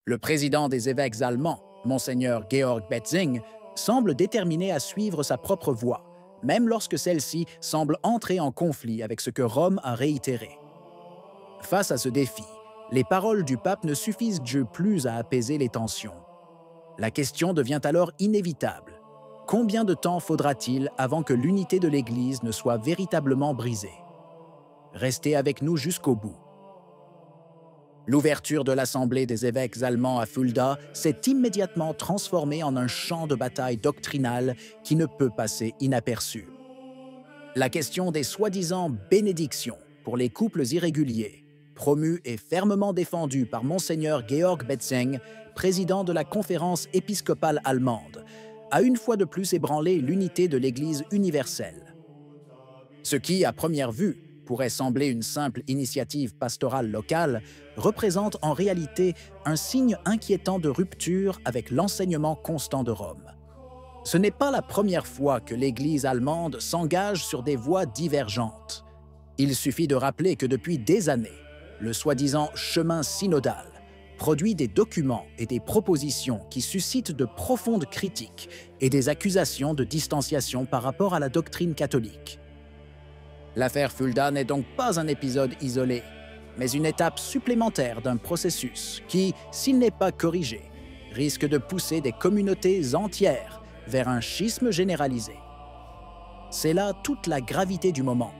Le président des évêques allemands, Monseigneur Georg Betzing, semble déterminé à suivre sa propre voie, même lorsque celle-ci semble entrer en conflit avec ce que Rome a réitéré. Face à ce défi, les paroles du pape ne suffisent plus à apaiser les tensions. La question devient alors inévitable. Combien de temps faudra-t-il avant que l'unité de l'Église ne soit véritablement brisée? Restez avec nous jusqu'au bout. L'ouverture de l'Assemblée des évêques allemands à Fulda s'est immédiatement transformée en un champ de bataille doctrinal qui ne peut passer inaperçu. La question des soi-disant bénédictions pour les couples irréguliers, promue et fermement défendue par Monseigneur Georg Betzing, président de la conférence épiscopale allemande, a une fois de plus ébranlé l'unité de l'Église universelle. Ce qui, à première vue, pourrait sembler une simple initiative pastorale locale, représente en réalité un signe inquiétant de rupture avec l'enseignement constant de Rome. Ce n'est pas la première fois que l'Église allemande s'engage sur des voies divergentes. Il suffit de rappeler que depuis des années, le soi-disant chemin synodal produit des documents et des propositions qui suscitent de profondes critiques et des accusations de distanciation par rapport à la doctrine catholique. L'affaire Fulda n'est donc pas un épisode isolé, mais une étape supplémentaire d'un processus qui, s'il n'est pas corrigé, risque de pousser des communautés entières vers un schisme généralisé. C'est là toute la gravité du moment.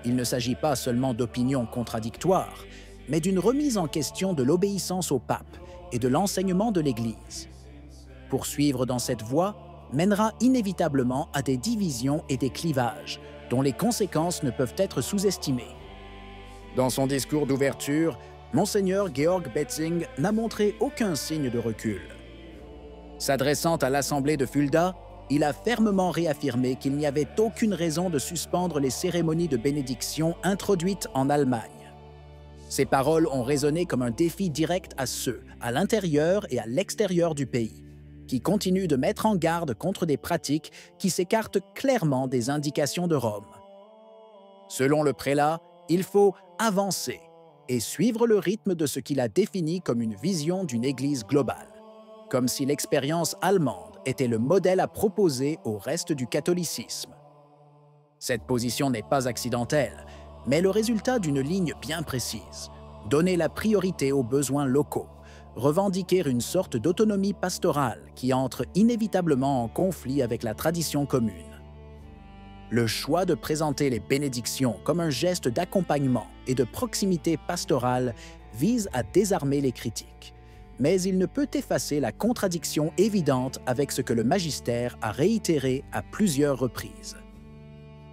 Il ne s'agit pas seulement d'opinions contradictoires, mais d'une remise en question de l'obéissance au pape et de l'enseignement de l'Église. Poursuivre dans cette voie mènera inévitablement à des divisions et des clivages, dont les conséquences ne peuvent être sous-estimées. Dans son discours d'ouverture, Monseigneur Georg Betzing n'a montré aucun signe de recul. S'adressant à l'Assemblée de Fulda, il a fermement réaffirmé qu'il n'y avait aucune raison de suspendre les cérémonies de bénédiction introduites en Allemagne. Ces paroles ont résonné comme un défi direct à ceux, à l'intérieur et à l'extérieur du pays, qui continuent de mettre en garde contre des pratiques qui s'écartent clairement des indications de Rome. Selon le prélat, il faut avancer et suivre le rythme de ce qu'il a défini comme une vision d'une Église globale, comme si l'expérience allemande était le modèle à proposer au reste du catholicisme. Cette position n'est pas accidentelle, mais le résultat d'une ligne bien précise: donner la priorité aux besoins locaux, revendiquer une sorte d'autonomie pastorale qui entre inévitablement en conflit avec la tradition commune. Le choix de présenter les bénédictions comme un geste d'accompagnement et de proximité pastorale vise à désarmer les critiques, mais il ne peut effacer la contradiction évidente avec ce que le magistère a réitéré à plusieurs reprises.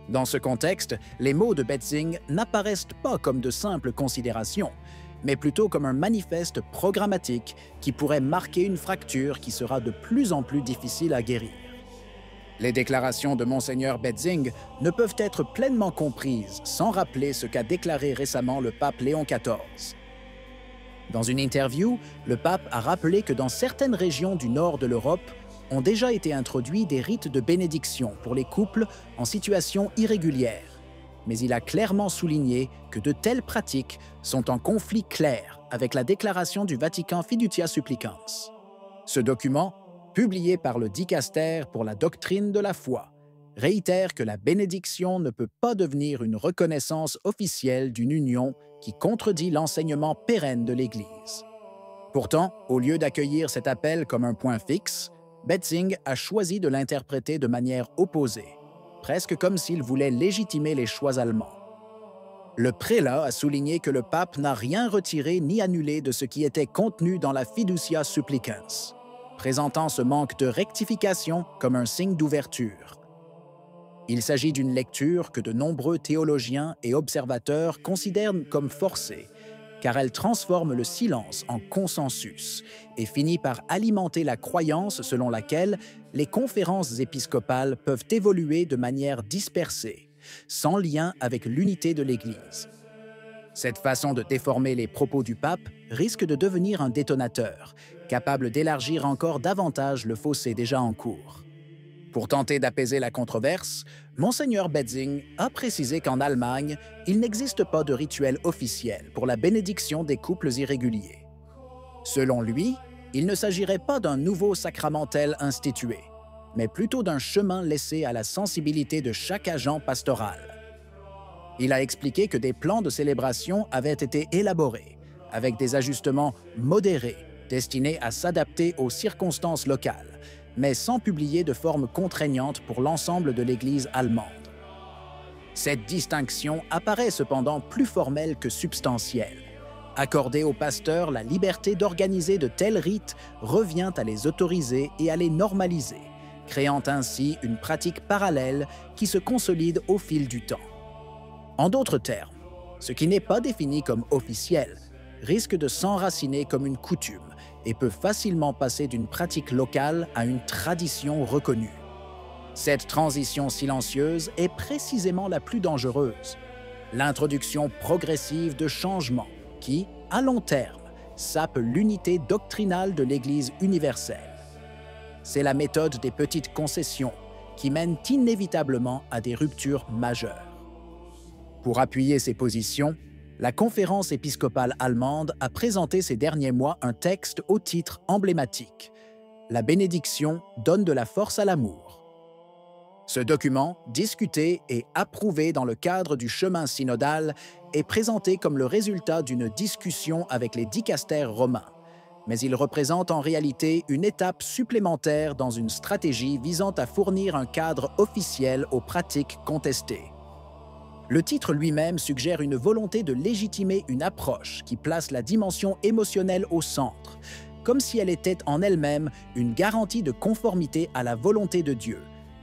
Dans ce contexte, les mots de Betzing n'apparaissent pas comme de simples considérations, mais plutôt comme un manifeste programmatique qui pourrait marquer une fracture qui sera de plus en plus difficile à guérir. Les déclarations de Monseigneur Betzing ne peuvent être pleinement comprises sans rappeler ce qu'a déclaré récemment le pape Léon XIV. Dans une interview, le pape a rappelé que dans certaines régions du nord de l'Europe, ont déjà été introduits des rites de bénédiction pour les couples en situation irrégulière, mais il a clairement souligné que de telles pratiques sont en conflit clair avec la déclaration du Vatican Fiducia Supplicans. Ce document, publié par le Dicaster pour la doctrine de la foi, réitère que la bénédiction ne peut pas devenir une reconnaissance officielle d'une union qui contredit l'enseignement pérenne de l'Église. Pourtant, au lieu d'accueillir cet appel comme un point fixe, Betzing a choisi de l'interpréter de manière opposée, presque comme s'il voulait légitimer les choix allemands. Le prélat a souligné que le pape n'a rien retiré ni annulé de ce qui était contenu dans la Fiducia Supplicans, présentant ce manque de rectification comme un signe d'ouverture. Il s'agit d'une lecture que de nombreux théologiens et observateurs considèrent comme forcée, car elle transforme le silence en consensus et finit par alimenter la croyance selon laquelle les conférences épiscopales peuvent évoluer de manière dispersée, sans lien avec l'unité de l'Église. Cette façon de déformer les propos du pape risque de devenir un détonateur, capable d'élargir encore davantage le fossé déjà en cours. Pour tenter d'apaiser la controverse, Monseigneur Betzing a précisé qu'en Allemagne, il n'existe pas de rituel officiel pour la bénédiction des couples irréguliers. Selon lui, Il ne s'agirait pas d'un nouveau sacramentel institué, mais plutôt d'un chemin laissé à la sensibilité de chaque agent pastoral. Il a expliqué que des plans de célébration avaient été élaborés, avec des ajustements modérés, destinés à s'adapter aux circonstances locales, mais sans publier de forme contraignante pour l'ensemble de l'Église allemande. Cette distinction apparaît cependant plus formelle que substantielle. Accorder aux pasteurs la liberté d'organiser de tels rites revient à les autoriser et à les normaliser, créant ainsi une pratique parallèle qui se consolide au fil du temps. En d'autres termes, ce qui n'est pas défini comme officiel risque de s'enraciner comme une coutume et peut facilement passer d'une pratique locale à une tradition reconnue. Cette transition silencieuse est précisément la plus dangereuse, l'introduction progressive de changements qui, à long terme, sapent l'unité doctrinale de l'Église universelle. C'est la méthode des petites concessions qui mène inévitablement à des ruptures majeures. Pour appuyer ces positions, la Conférence épiscopale allemande a présenté ces derniers mois un texte au titre emblématique « La bénédiction donne de la force à l'amour ». Ce document, discuté et approuvé dans le cadre du chemin synodal, est présenté comme le résultat d'une discussion avec les dicastères romains, mais il représente en réalité une étape supplémentaire dans une stratégie visant à fournir un cadre officiel aux pratiques contestées. Le titre lui-même suggère une volonté de légitimer une approche qui place la dimension émotionnelle au centre, comme si elle était en elle-même une garantie de conformité à la volonté de Dieu,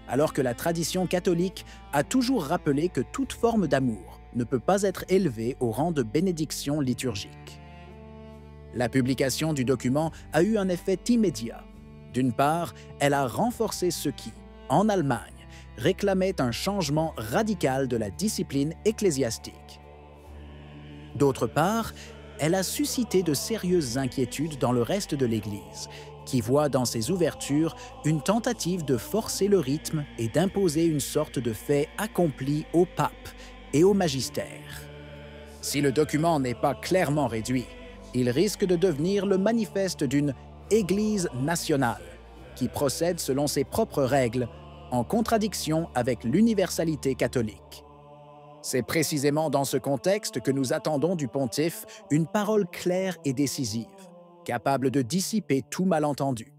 alors que la tradition catholique a toujours rappelé que toute forme d'amour ne peut pas être élevée au rang de bénédiction liturgique. La publication du document a eu un effet immédiat. D'une part, elle a renforcé ceux qui, en Allemagne, réclamaient un changement radical de la discipline ecclésiastique. D'autre part, elle a suscité de sérieuses inquiétudes dans le reste de l'Église, qui voit dans ces ouvertures une tentative de forcer le rythme et d'imposer une sorte de fait accompli au pape et au magistère. Si le document n'est pas clairement réduit, il risque de devenir le manifeste d'une « Église nationale » qui procède selon ses propres règles, en contradiction avec l'universalité catholique. C'est précisément dans ce contexte que nous attendons du pontife une parole claire et décisive, capable de dissiper tout malentendu.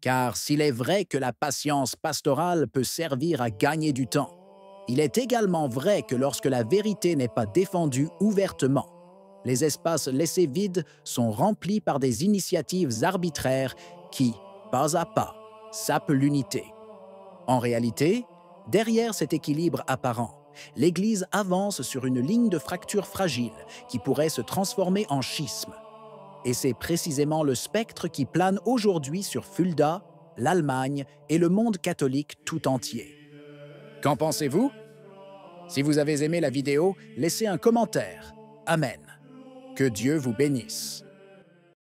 Car s'il est vrai que la patience pastorale peut servir à gagner du temps, il est également vrai que lorsque la vérité n'est pas défendue ouvertement, les espaces laissés vides sont remplis par des initiatives arbitraires qui, pas à pas, sapent l'unité. En réalité, derrière cet équilibre apparent, l'Église avance sur une ligne de fracture fragile qui pourrait se transformer en schisme. Et c'est précisément le spectre qui plane aujourd'hui sur Fulda, l'Allemagne et le monde catholique tout entier. Qu'en pensez-vous? Si vous avez aimé la vidéo, laissez un commentaire. Amen. Que Dieu vous bénisse.